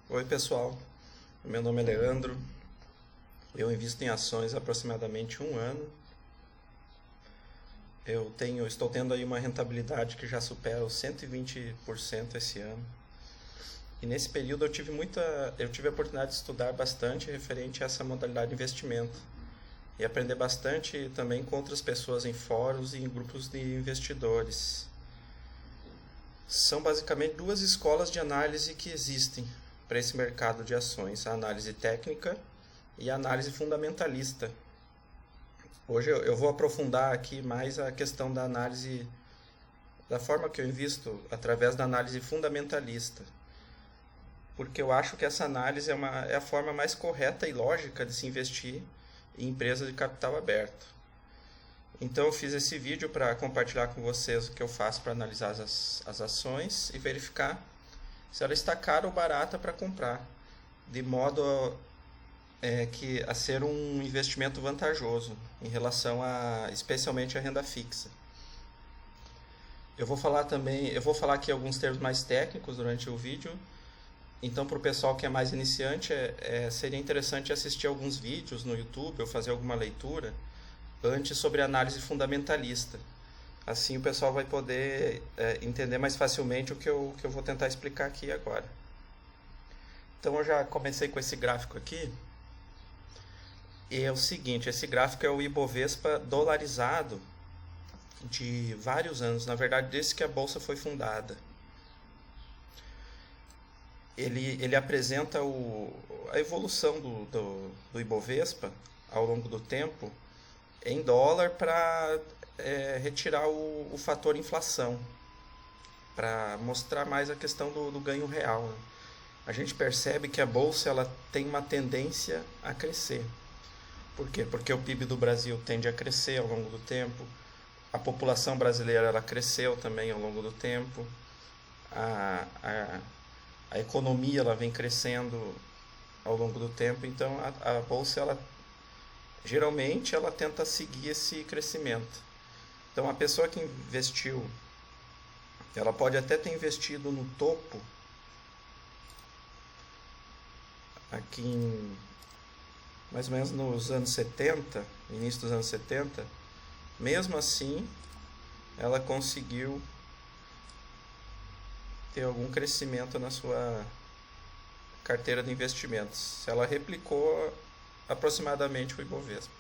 Oi pessoal, meu nome é Leandro, eu invisto em ações há aproximadamente um ano. Estou tendo aí uma rentabilidade que já supera os 120% esse ano. E nesse período eu tive a oportunidade de estudar bastante referente a essa modalidade de investimento e aprender bastante também com outras pessoas em fóruns e em grupos de investidores. São basicamente duas escolas de análise que existem para esse mercado de ações: a análise técnica e a análise fundamentalista. Hoje eu vou aprofundar aqui mais a questão da análise, da forma que eu invisto através da análise fundamentalista, porque eu acho que essa análise é a forma mais correta e lógica de se investir em empresas de capital aberto. Então eu fiz esse vídeo para compartilhar com vocês o que eu faço para analisar as ações e verificar se ela está cara ou barata para comprar, de modo a ser um investimento vantajoso em relação especialmente a renda fixa. Eu vou falar aqui alguns termos mais técnicos durante o vídeo. Então, para o pessoal que é mais iniciante, seria interessante assistir alguns vídeos no YouTube ou fazer alguma leitura antes sobre análise fundamentalista. Assim o pessoal vai poder entender mais facilmente o que eu vou tentar explicar aqui agora. Então eu já comecei com esse gráfico aqui. E é o seguinte, esse gráfico é o Ibovespa dolarizado de vários anos, na verdade desde que a bolsa foi fundada. Ele apresenta a evolução do Ibovespa ao longo do tempo em dólar para retirar o fator inflação, para mostrar mais a questão do ganho real, né? A gente percebe que a bolsa ela tem uma tendência a crescer. Por quê? Porque o PIB do Brasil tende a crescer ao longo do tempo, a população brasileira ela cresceu também ao longo do tempo, a economia ela vem crescendo ao longo do tempo, então a bolsa geralmente ela tenta seguir esse crescimento. Então a pessoa que investiu, ela pode até ter investido no topo, aqui mais ou menos nos anos 70, início dos anos 70, mesmo assim ela conseguiu ter algum crescimento na sua carteira de investimentos. Ela replicou aproximadamente o Ibovespa.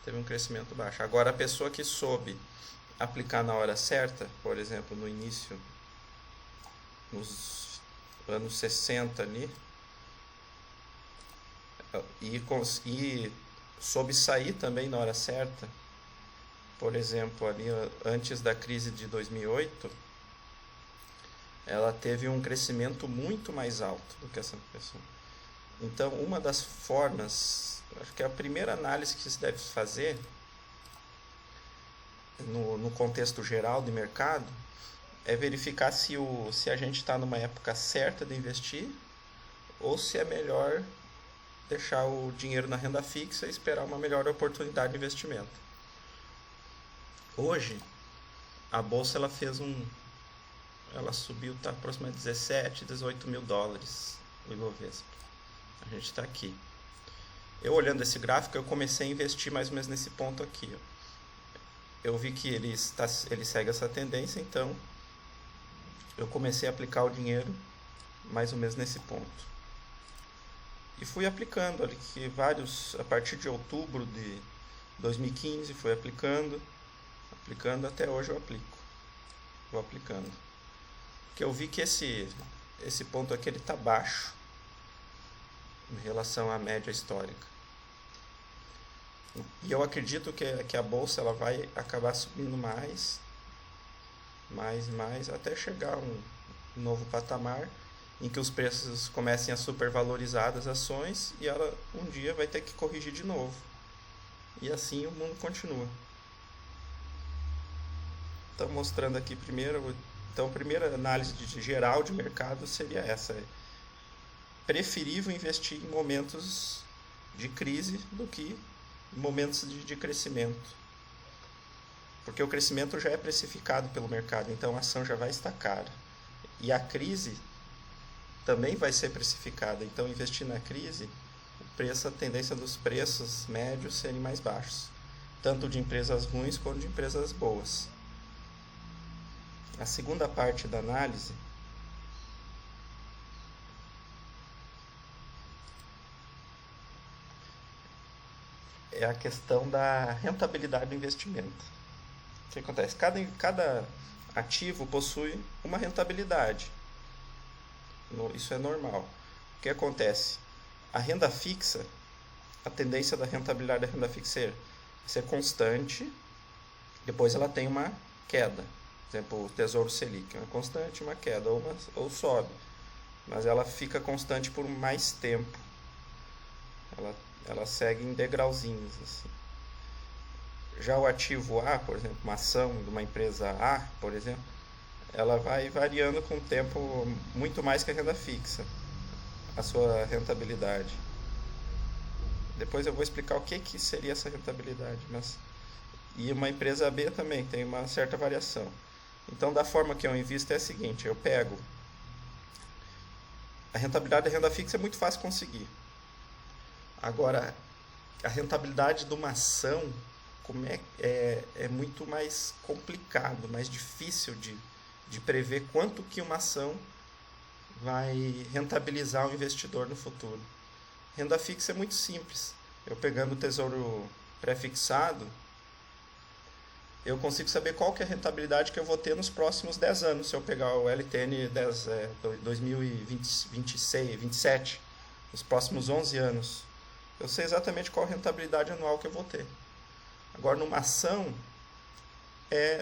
Teve um crescimento baixo. Agora, a pessoa que soube aplicar na hora certa, por exemplo, no início, nos anos 60 ali, e soube sair também na hora certa, por exemplo, ali antes da crise de 2008, ela teve um crescimento muito mais alto do que essa pessoa. Então, uma das formas, acho que a primeira análise que se deve fazer no contexto geral de mercado é verificar se a gente está numa época certa de investir ou se é melhor deixar o dinheiro na renda fixa e esperar uma melhor oportunidade de investimento. Hoje, a bolsa ela subiu, está aproximadamente 17, 18 mil dólares o Ibovespa. A gente está aqui. Eu olhando esse gráfico, eu comecei a investir mais ou menos nesse ponto aqui. Ó. Eu vi que ele segue essa tendência, então eu comecei a aplicar o dinheiro mais ou menos nesse ponto. E fui aplicando ali que a partir de outubro de 2015, fui aplicando até hoje eu aplico. Vou aplicando. Porque eu vi que esse ponto aqui ele está baixo em relação à média histórica. E eu acredito que a bolsa ela vai acabar subindo mais, até chegar a um novo patamar em que os preços comecem a supervalorizar as ações e ela um dia vai ter que corrigir de novo. E assim o mundo continua. Então, mostrando aqui primeiro, então a primeira análise geral de mercado seria essa. Preferível investir em momentos de crise do que em momentos de crescimento. Porque o crescimento já é precificado pelo mercado, então a ação já vai estar cara. E a crise também vai ser precificada. Então, investir na crise, a tendência dos preços médios serem mais baixos, tanto de empresas ruins quanto de empresas boas. A segunda parte da análise é a questão da rentabilidade do investimento. O que acontece? Cada ativo possui uma rentabilidade. Isso é normal. O que acontece? A renda fixa, a tendência da rentabilidade da renda fixa é ser constante, depois ela tem uma queda. Por exemplo, o Tesouro Selic, uma constante, uma queda, ou sobe. Mas ela fica constante por mais tempo. Ela segue em degrauzinhos. Assim. Já o ativo A, por exemplo, uma ação de uma empresa A, por exemplo, ela vai variando com o tempo muito mais que a renda fixa, a sua rentabilidade. Depois eu vou explicar o que seria essa rentabilidade. E uma empresa B também tem uma certa variação. Então, da forma que eu invisto é a seguinte, eu pego a rentabilidade da renda fixa é muito fácil conseguir. Agora, a rentabilidade de uma ação é muito mais complicado, mais difícil de prever quanto que uma ação vai rentabilizar o investidor no futuro. Renda fixa é muito simples. Eu pegando o tesouro pré-fixado, eu consigo saber qual que é a rentabilidade que eu vou ter nos próximos 10 anos, se eu pegar o LTN 2026, 27, nos próximos 11 anos. Eu sei exatamente qual a rentabilidade anual que eu vou ter. Agora, numa ação,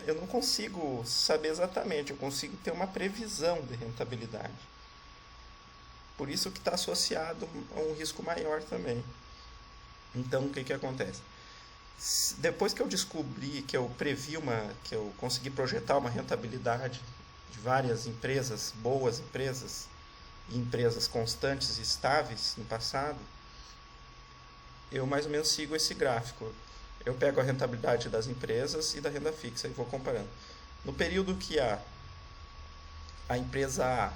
eu não consigo saber exatamente, eu consigo ter uma previsão de rentabilidade. Por isso que está associado a um risco maior também. Então, o que acontece? Depois que eu descobri, que eu previ que eu consegui projetar uma rentabilidade de várias empresas, boas empresas, e empresas constantes e estáveis no passado, eu mais ou menos sigo esse gráfico. Eu pego a rentabilidade das empresas e da renda fixa e vou comparando. No período que a empresa A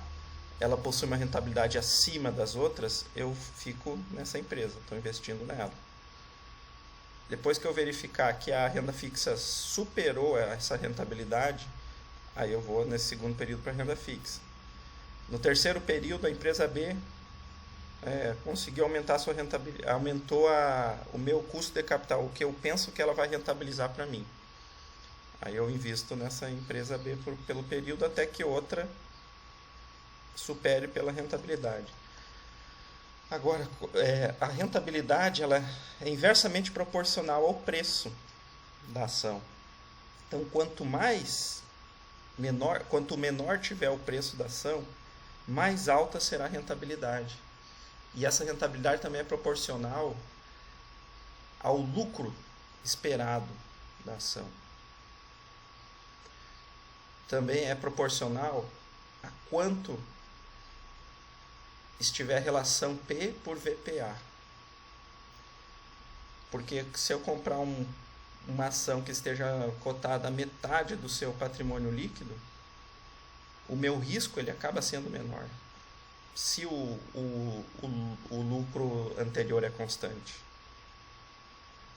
ela possui uma rentabilidade acima das outras, eu fico nessa empresa, estou investindo nela. Depois que eu verificar que a renda fixa superou essa rentabilidade, aí eu vou nesse segundo período para a renda fixa. No terceiro período, a empresa B conseguiu aumentar a sua rentabilidade, aumentou o meu custo de capital, o que eu penso que ela vai rentabilizar para mim. Aí eu invisto nessa empresa B pelo período até que outra supere pela rentabilidade. Agora, a rentabilidade ela é inversamente proporcional ao preço da ação. Então, quanto menor tiver o preço da ação, mais alta será a rentabilidade. E essa rentabilidade também é proporcional ao lucro esperado da ação. Também é proporcional a quanto estiver a relação P por VPA. Porque se eu comprar uma ação que esteja cotada a metade do seu patrimônio líquido, o meu risco ele acaba sendo menor, se o lucro anterior é constante.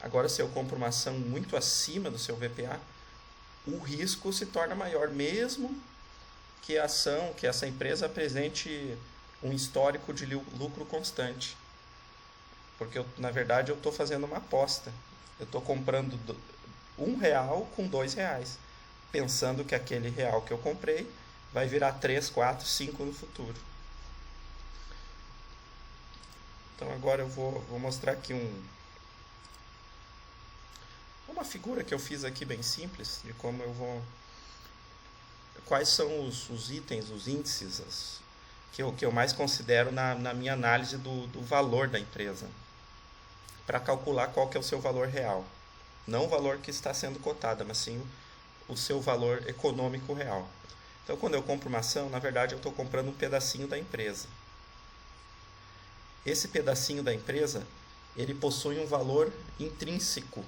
Agora, se eu compro uma ação muito acima do seu VPA, o risco se torna maior, mesmo que essa empresa apresente um histórico de lucro constante. Porque, na verdade, eu estou fazendo uma aposta. Eu estou comprando R$1 com R$2, pensando que aquele real que eu comprei vai virar 3, 4, 5 no futuro. Então, agora eu vou mostrar aqui uma figura que eu fiz aqui bem simples, de como eu vou... Quais são os itens, os índices que eu mais considero na minha análise do valor da empresa, para calcular qual que é o seu valor real. Não o valor que está sendo cotado, mas sim o seu valor econômico real. Então, quando eu compro uma ação, na verdade eu estou comprando um pedacinho da empresa. Esse pedacinho da empresa, ele possui um valor intrínseco,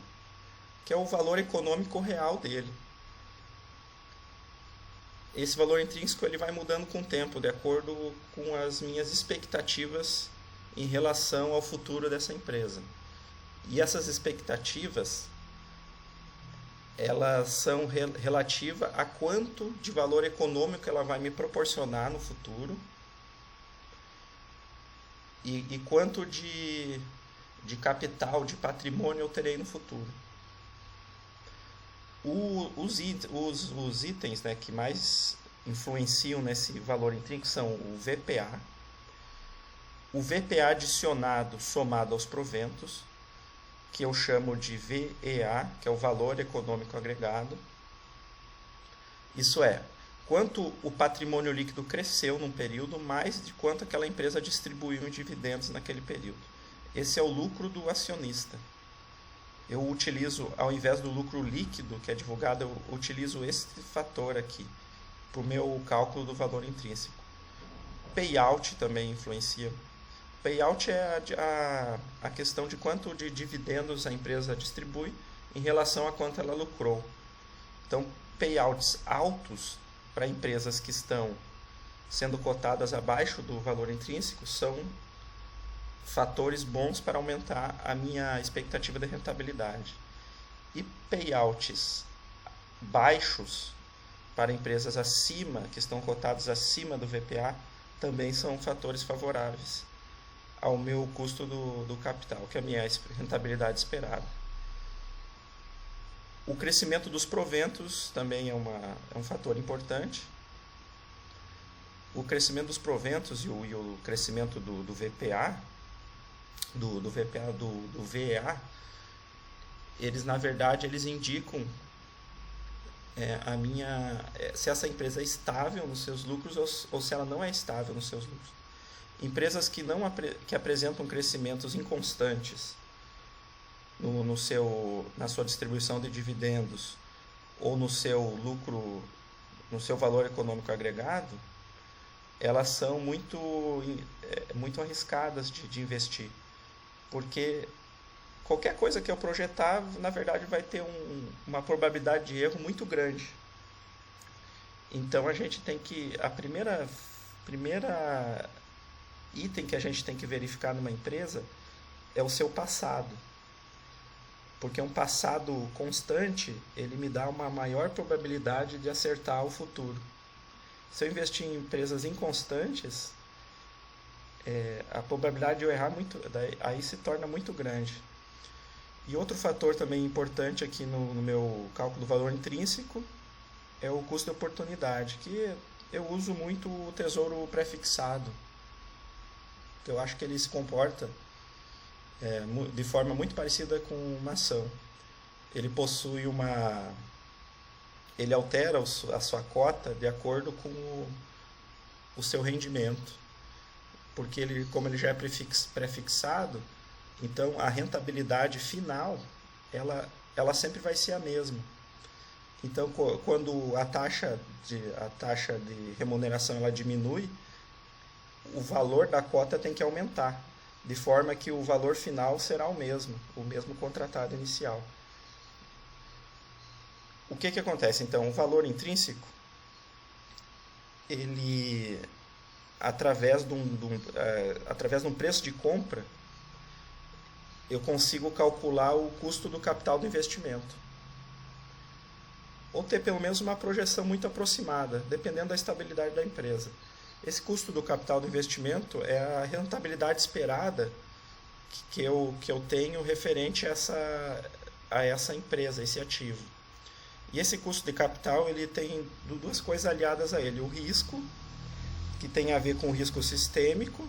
que é o valor econômico real dele. esse valor intrínseco ele vai mudando com o tempo, de acordo com as minhas expectativas em relação ao futuro dessa empresa. E essas expectativas, elas são relativas a quanto de valor econômico ela vai me proporcionar no futuro e quanto de capital, de patrimônio eu terei no futuro. Os itens, né, que mais influenciam nesse valor intrínseco são o VPA adicionado somado aos proventos, que eu chamo de VEA, que é o valor econômico agregado. Isso é, quanto o patrimônio líquido cresceu num período, mais de quanto aquela empresa distribuiu em dividendos naquele período. Esse é o lucro do acionista. Eu utilizo, ao invés do lucro líquido que é divulgado, eu utilizo esse fator aqui para o meu cálculo do valor intrínseco. Payout também influencia. Payout é a questão de quanto de dividendos a empresa distribui em relação a quanto ela lucrou. Então, payouts altos para empresas que estão sendo cotadas abaixo do valor intrínseco são fatores bons para aumentar a minha expectativa de rentabilidade. E payouts baixos para empresas acima, que estão cotadas acima do VPA, também são fatores favoráveis ao meu custo do capital, que é a minha rentabilidade esperada. O crescimento dos proventos também é um fator importante. O crescimento dos proventos e o crescimento do VPA, do VEA, eles na verdade eles indicam se essa empresa é estável nos seus lucros ou se ela não é estável nos seus lucros. Empresas que apresentam crescimentos inconstantes na sua distribuição de dividendos ou no seu lucro, no seu valor econômico agregado, elas são muito arriscadas de investir, porque qualquer coisa que eu projetar, na verdade, vai ter uma probabilidade de erro muito grande. Então a gente tem que, a primeira item que a gente tem que verificar numa empresa é o seu passado, porque um passado constante ele me dá uma maior probabilidade de acertar o futuro. Se eu investir em empresas inconstantes, a probabilidade de eu errar aí se torna muito grande. E outro fator também importante aqui no meu cálculo do valor intrínseco é o custo de oportunidade, que eu uso muito o tesouro pré-fixado. Eu acho que ele se comporta de forma muito parecida com uma ação. Ele possui ele altera a sua cota de acordo com o seu rendimento, porque como ele já é pré-fixado, então a rentabilidade final ela sempre vai ser a mesma. Então quando a taxa de remuneração ela diminui, o valor da cota tem que aumentar, de forma que o valor final será o mesmo contratado inicial. O que acontece então? O valor intrínseco, ele, através de um preço de compra, eu consigo calcular o custo do capital do investimento, ou ter pelo menos uma projeção muito aproximada, dependendo da estabilidade da empresa. Esse custo do capital do investimento é a rentabilidade esperada que eu tenho referente a essa empresa, esse ativo. E esse custo de capital ele tem duas coisas aliadas a ele. O risco, que tem a ver com o risco sistêmico,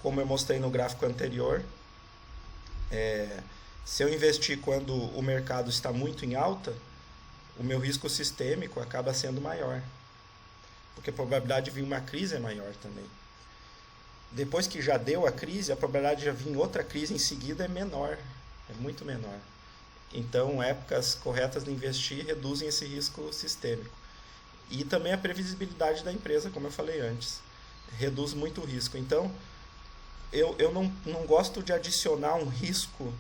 como eu mostrei no gráfico anterior. Se eu investir quando o mercado está muito em alta, o meu risco sistêmico acaba sendo maior, porque a probabilidade de vir uma crise é maior também. Depois que já deu a crise, a probabilidade de já vir outra crise em seguida é menor, é muito menor. Então, épocas corretas de investir reduzem esse risco sistêmico. E também a previsibilidade da empresa, como eu falei antes, reduz muito o risco. Então, eu não gosto de adicionar um risco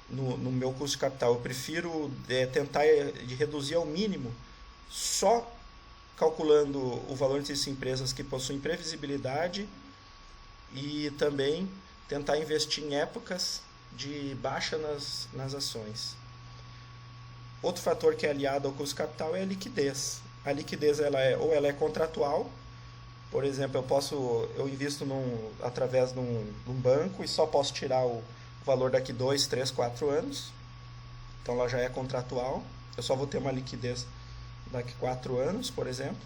no meu custo de capital. Eu prefiro tentar de reduzir ao mínimo só calculando o valor de empresas que possuem previsibilidade e também tentar investir em épocas de baixa nas ações. Outro fator que é aliado ao custo capital é a liquidez. A liquidez ela é contratual, por exemplo, eu invisto através de um banco e só posso tirar o valor daqui 2, 3, 4 anos. Então ela já é contratual. Eu só vou ter uma liquidez daqui 4 anos, por exemplo.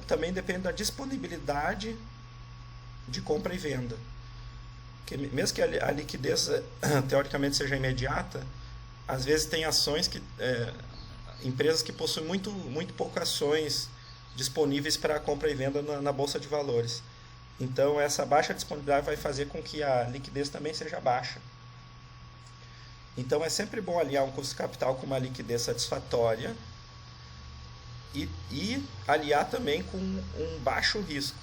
Também depende da disponibilidade de compra e venda. Porque mesmo que a liquidez teoricamente seja imediata, às vezes tem ações empresas que possuem muito poucas ações disponíveis para compra e venda na bolsa de valores. Então essa baixa disponibilidade vai fazer com que a liquidez também seja baixa. Então é sempre bom aliar um custo de capital com uma liquidez satisfatória e aliar também com um baixo risco,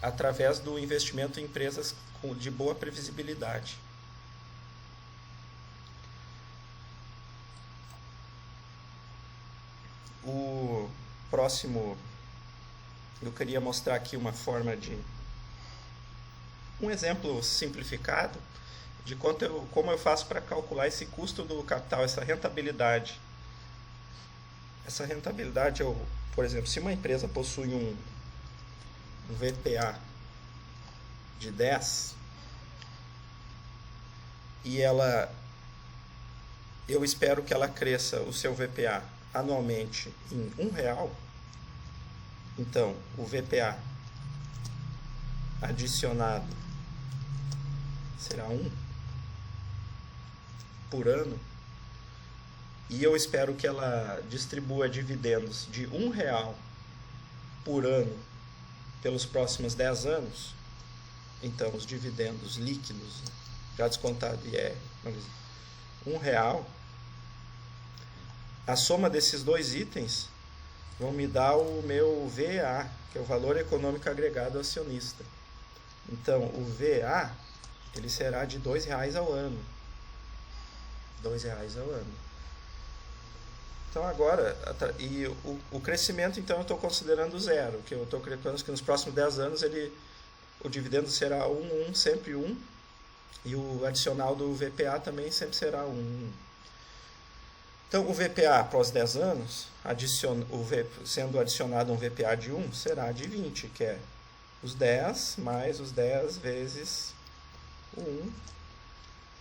através do investimento em empresas de boa previsibilidade. O próximo, eu queria mostrar aqui uma forma um exemplo simplificado de como eu faço para calcular esse custo do capital, essa rentabilidade. Essa rentabilidade, por exemplo, se uma empresa possui um VPA de 10 e eu espero que ela cresça o seu VPA anualmente em R$1, então o VPA adicionado será 1 por ano, e eu espero que ela distribua dividendos de R$1 por ano pelos próximos 10 anos, então os dividendos líquidos, já descontado R$1, a soma desses dois itens vão me dar o meu VA, que é o valor econômico agregado acionista. Então o VA ele será de R$2 ao ano. R$2 ao ano. Então agora, o crescimento, então eu estou considerando zero, que eu estou calculando que nos próximos 10 anos o dividendo será sempre 1, e o adicional do VPA também sempre será 1. Então o VPA após 10 anos, sendo adicionado um VPA de 1, será de 20, que é os 10 mais os 10 vezes o 1,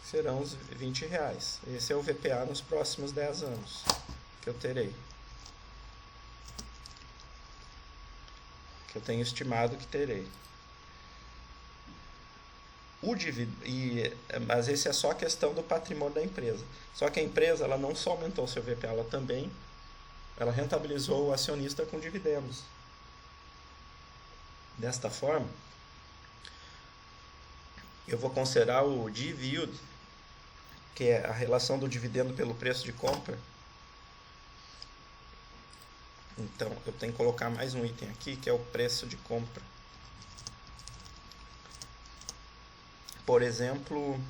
serão os R$20. Esse é o VPA nos próximos 10 anos que eu terei. Que eu tenho estimado que terei. Mas esse é só a questão do patrimônio da empresa. Só que a empresa ela não só aumentou o seu VPA, ela rentabilizou o acionista com dividendos. Desta forma, eu vou considerar o DIV-yield, que é a relação do dividendo pelo preço de compra. Então, eu tenho que colocar mais um item aqui, que é o preço de compra. Por exemplo,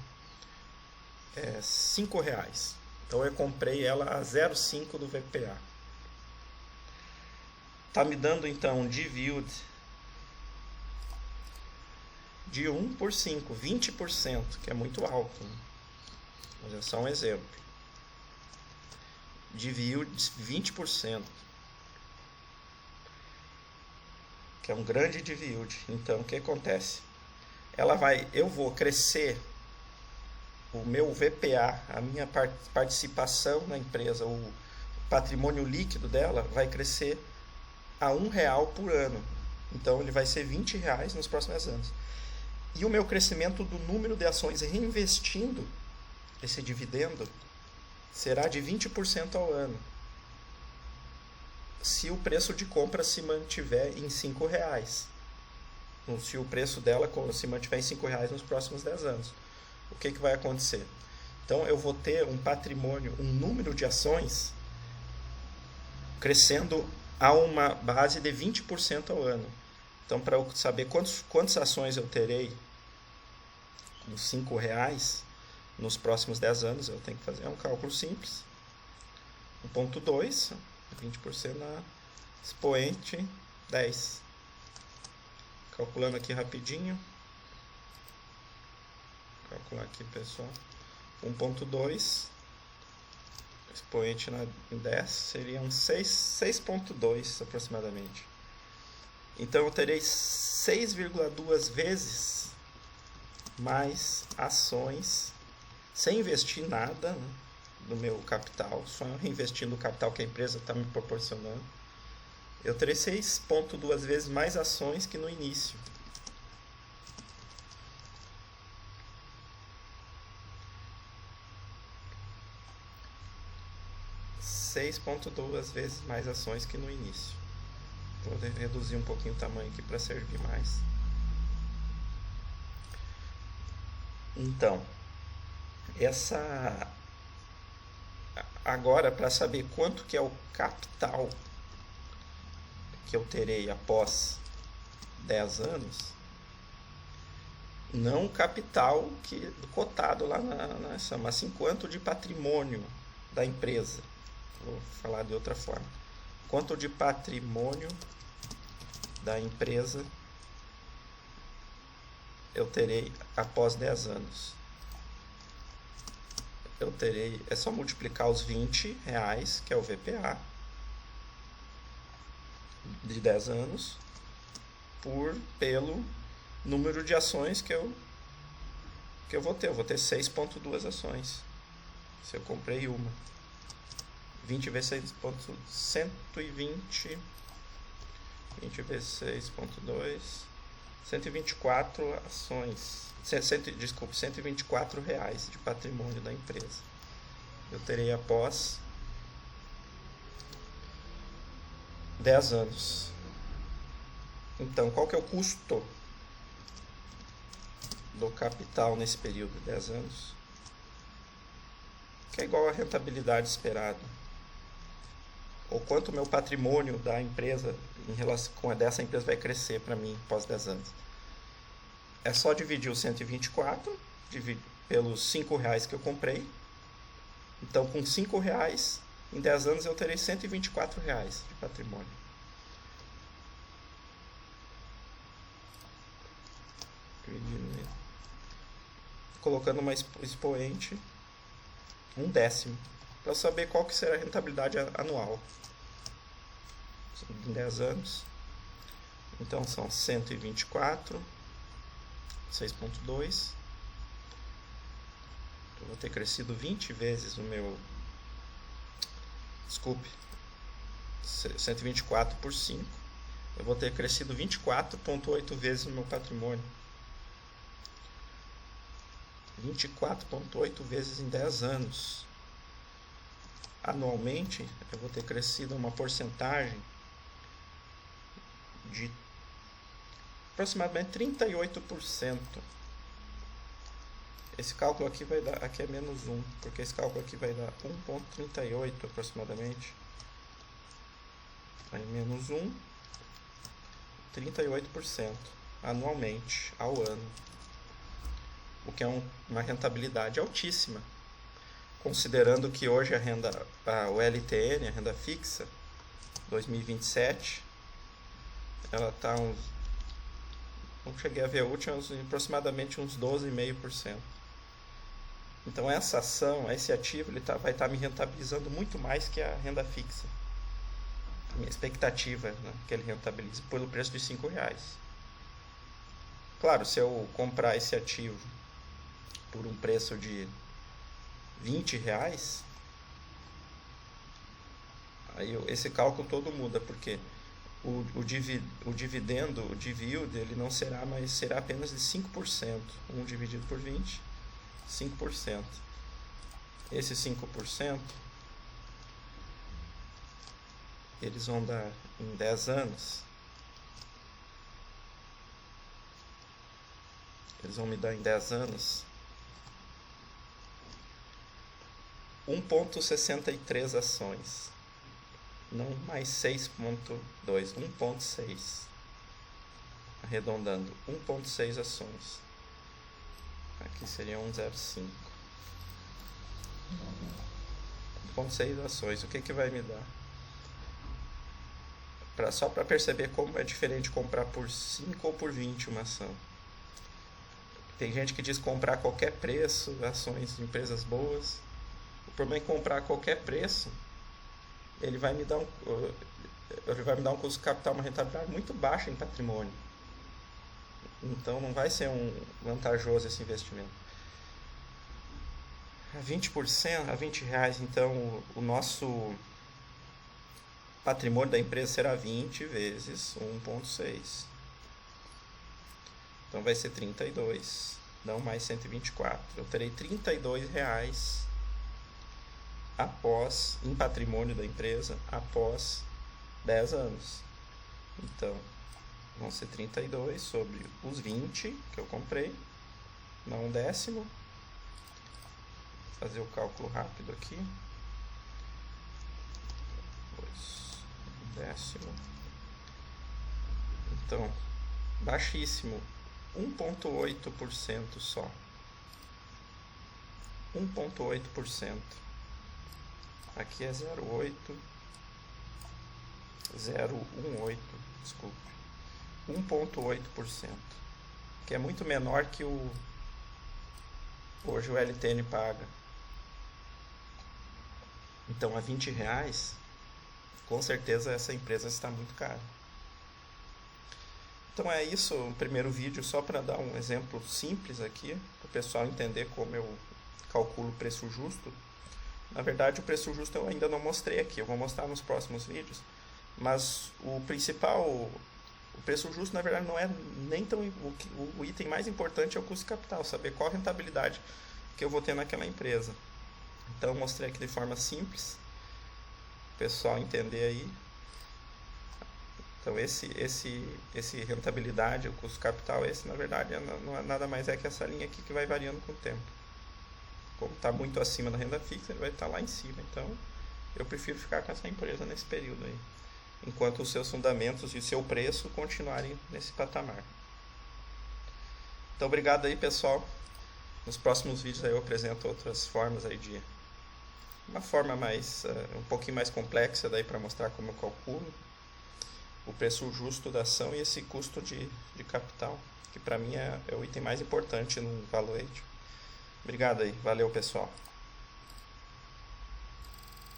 R$5. Então, eu comprei ela a 0,5 do VPA. Está me dando, então, um DIV-yield de 1 por 5, 20%, que é muito alto. Né? Mas é só um exemplo. DIV-yield de 20%. Que é um grande DIV-yield. Então, o que acontece? Eu vou crescer o meu VPA, a minha participação na empresa, o patrimônio líquido dela vai crescer a R$1 por ano. Então, ele vai ser R$20 nos próximos anos. E o meu crescimento do número de ações reinvestindo esse dividendo será de 20% ao ano, se o preço de compra se mantiver em R$5. Se o preço dela se mantiver em R$5 nos próximos 10 anos. O que vai acontecer? Então eu vou ter um patrimônio, um número de ações crescendo a uma base de 20% ao ano. Então, para eu saber quantas ações eu terei com R$5 nos próximos 10 anos, eu tenho que fazer um cálculo simples. 1.2 20% na expoente 10. Calculando aqui rapidinho. Calcular aqui, pessoal. 1.2 expoente em 10 seria um 6.2 aproximadamente. Então eu terei 6,2 vezes mais ações sem investir nada, né, no meu capital, só reinvestindo o capital que a empresa está me proporcionando. Eu terei 6,2 vezes mais ações que no início. (6,2 vezes mais ações que no início. Vou reduzir um pouquinho o tamanho aqui para servir mais. Então, agora, para saber quanto que é o capital que eu terei após 10 anos, não o capital cotado lá nessa, mas sim quanto de patrimônio da empresa. Vou falar de outra forma. Quanto de patrimônio da empresa eu terei após 10 anos? Eu terei, é só multiplicar os R$20, que é o VPA, de 10 anos, pelo número de ações que eu vou ter. Eu vou ter 6,2 ações, se eu comprei uma. 20 vezes 120. 20 vezes 6,2. 124 ações. Desculpe, R$124 de patrimônio da empresa. Eu terei após 10 anos. Então, qual que é o custo do capital nesse período de 10 anos? Que é igual à rentabilidade esperada. Ou quanto o meu patrimônio da empresa, em relação com dessa empresa, vai crescer para mim após 10 anos. É só dividir o 124 pelos R$5 que eu comprei. Então, com R$5, em 10 anos eu terei R$124 de patrimônio. Colocando uma expoente, 1/10, para saber qual que será a rentabilidade anual em 10 anos. Então são 124, 6,2. Eu vou ter crescido 20 vezes o meu... Desculpe, 124 por 5. Eu vou ter crescido 24,8 vezes o meu patrimônio. 24,8 vezes em 10 anos. Anualmente, eu vou ter crescido uma porcentagem de aproximadamente 38%. Esse cálculo aqui vai dar, aqui é menos 1, porque esse cálculo aqui vai dar 1,38 aproximadamente. Aí menos 1, 38% anualmente, ao ano. O que é uma rentabilidade altíssima, considerando que hoje o LTN, a renda fixa, 2027, ela está não cheguei a ver a última, aproximadamente uns 12,5%. Então essa ação, esse ativo, vai estar me rentabilizando muito mais que a renda fixa. A minha expectativa, né, que ele rentabilize pelo preço de R$5. Claro, se eu comprar esse ativo por um preço de R$20, aí esse cálculo todo muda, porque o dividendo, o yield, ele não será, mas será apenas de 5%. 1 dividido por 20, 5%. Esse 5%, eles vão dar em 10 anos, eles vão me dar em 10 anos 1,63 ações. Não mais 6,2, 1,6. Arredondando, 1,6 ações. Aqui seria 1,05. 1,6 ações. O que vai me dar? só para perceber como é diferente comprar por 5 ou por 20 uma ação. Tem gente que diz comprar a qualquer preço, ações de empresas boas. O problema é que comprar a qualquer preço, ele vai me dar um custo de capital, uma rentabilidade muito baixa em patrimônio. Então não vai ser um vantajoso esse investimento. A 20%, a R$20, então o nosso patrimônio da empresa será 20 vezes 1,6. Então vai ser 32, não mais 124. Eu terei R$32 em patrimônio da empresa após 10 anos. Então, vão ser 32 sobre os 20 que eu comprei, não um décimo. Vou fazer o cálculo rápido aqui. Um décimo. Então, baixíssimo. 1,8% só. 1,8%. Aqui é 0,18, desculpe. 1,8%, que é muito menor que hoje o LTN paga. Então, a R$20, com certeza essa empresa está muito cara. Então é isso, o primeiro vídeo, só para dar um exemplo simples aqui, para o pessoal entender como eu calculo o preço justo. Na verdade, o preço justo eu ainda não mostrei aqui, eu vou mostrar nos próximos vídeos. Mas o principal, o preço justo, na verdade, não é nem tão... O item mais importante é o custo de capital, saber qual a rentabilidade que eu vou ter naquela empresa. Então, eu mostrei aqui de forma simples, o pessoal entender aí. Então, esse rentabilidade, o custo de capital, esse, na verdade, não é nada mais é que essa linha aqui que vai variando com o tempo. Como está muito acima da renda fixa, ele vai estar lá em cima. Então, eu prefiro ficar com essa empresa nesse período aí, enquanto os seus fundamentos e o seu preço continuarem nesse patamar. Então, obrigado aí, pessoal. Nos próximos vídeos aí eu apresento outras formas aí de... Uma forma mais, um pouquinho mais complexa daí para mostrar como eu calculo o preço justo da ação e esse custo de capital, que para mim é o item mais importante no valuation. Obrigado aí, valeu pessoal.